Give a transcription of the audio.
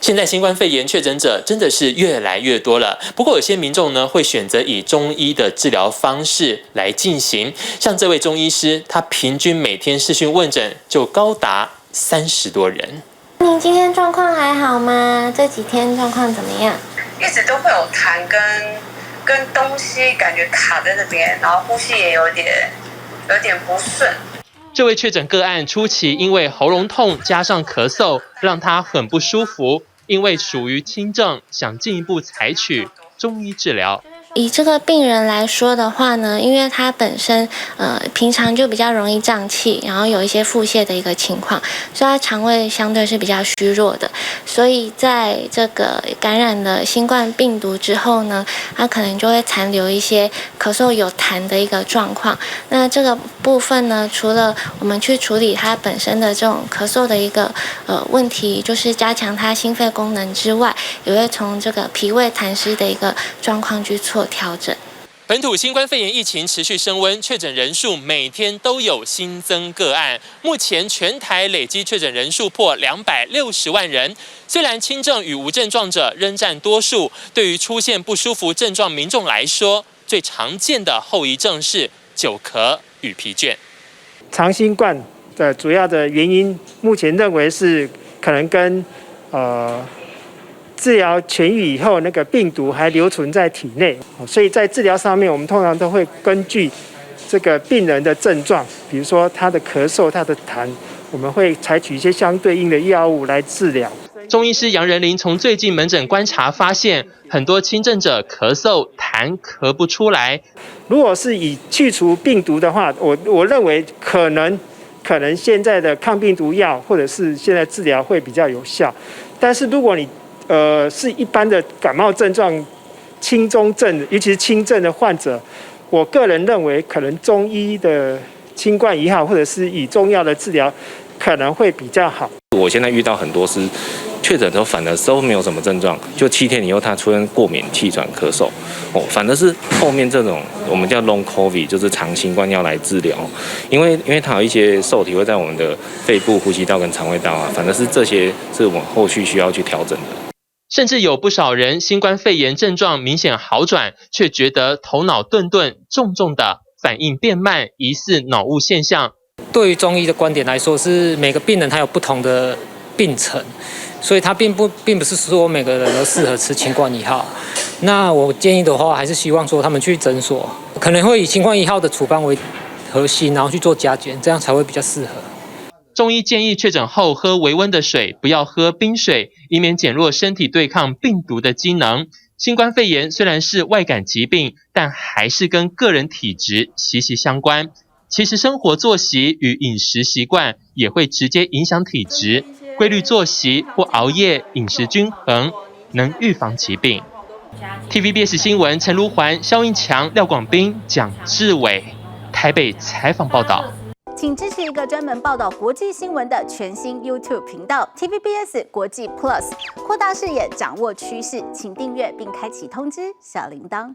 现在新冠肺炎确诊者真的是越来越多了，不过有些民众呢会选择以中医的治疗方式来进行。像这位中医师，他平均每天视讯问诊就高达30多人。你今天状况还好吗？这几天状况怎么样？一直都会有痰跟东西感觉卡在这边，然后呼吸也有点不顺。这位确诊个案初期因为喉咙痛加上咳嗽，让他很不舒服，因为属于轻症，想进一步采取中医治疗。以这个病人来说的话呢，因为他本身平常就比较容易胀气，然后有一些腹泻的一个情况，所以他肠胃相对是比较虚弱的。所以在这个感染了新冠病毒之后呢，他可能就会残留一些咳嗽有痰的一个状况。那这个部分呢，除了我们去处理他本身的这种咳嗽的一个问题，就是加强他心肺功能之外，也会从这个脾胃痰湿的一个状况去做调整。本土新冠肺炎疫情持续升温，确诊人数每天都有新增个案。目前全台累积确诊人数破260万人。虽然轻症与无症状者仍占多数，对于出现不舒服症状民众来说，最常见的后遗症是久咳与疲倦。长新冠的主要的原因，目前认为是可能跟治疗痊愈以后，那个病毒还留存在体内，所以在治疗上面，我们通常都会根据这个病人的症状，比如说他的咳嗽、他的痰，我们会采取一些相对应的药物来治疗。中医师杨仁麟从最近门诊观察发现，很多轻症者咳嗽、痰咳不出来。如果是以去除病毒的话，我认为可能现在的抗病毒药或者是现在治疗会比较有效，但是如果你是一般的感冒症状、轻中症，尤其是轻症的患者，我个人认为可能中医的清冠一号或者是以中药的治疗可能会比较好。我现在遇到很多是确诊之后反而都没有什么症状，就7天以后他出现过敏、气喘、咳嗽，反而是后面这种我们叫 long COVID， 就是长新冠要来治疗，因为它有一些受体会在我们的肺部、呼吸道跟肠胃道啊，反而是这些是我们后续需要去调整的。甚至有不少人新冠肺炎症状明显好转，却觉得头脑顿顿、重重的，反应变慢，疑似脑雾现象。对于中医的观点来说，是每个病人他有不同的病程，所以他并不是说每个人都适合吃清冠一号。那我建议的话，还是希望说他们去诊所，可能会以清冠一号的处方为核心，然后去做加减，这样才会比较适合。中医建议确诊后喝微温的水，不要喝冰水，以免减弱身体对抗病毒的机能。新冠肺炎虽然是外感疾病，但还是跟个人体质息息相关。其实生活作息与饮食习惯也会直接影响体质，规律作息、不熬夜、饮食均衡，能预防疾病。TVBS 新闻陈如环、萧映强、廖广斌、蒋志伟台北采访报道。请支持一个专门报道国际新闻的全新 YouTube 频道 TVBS 国际 Plus， 扩大视野，掌握趋势，请订阅并开启通知小铃铛。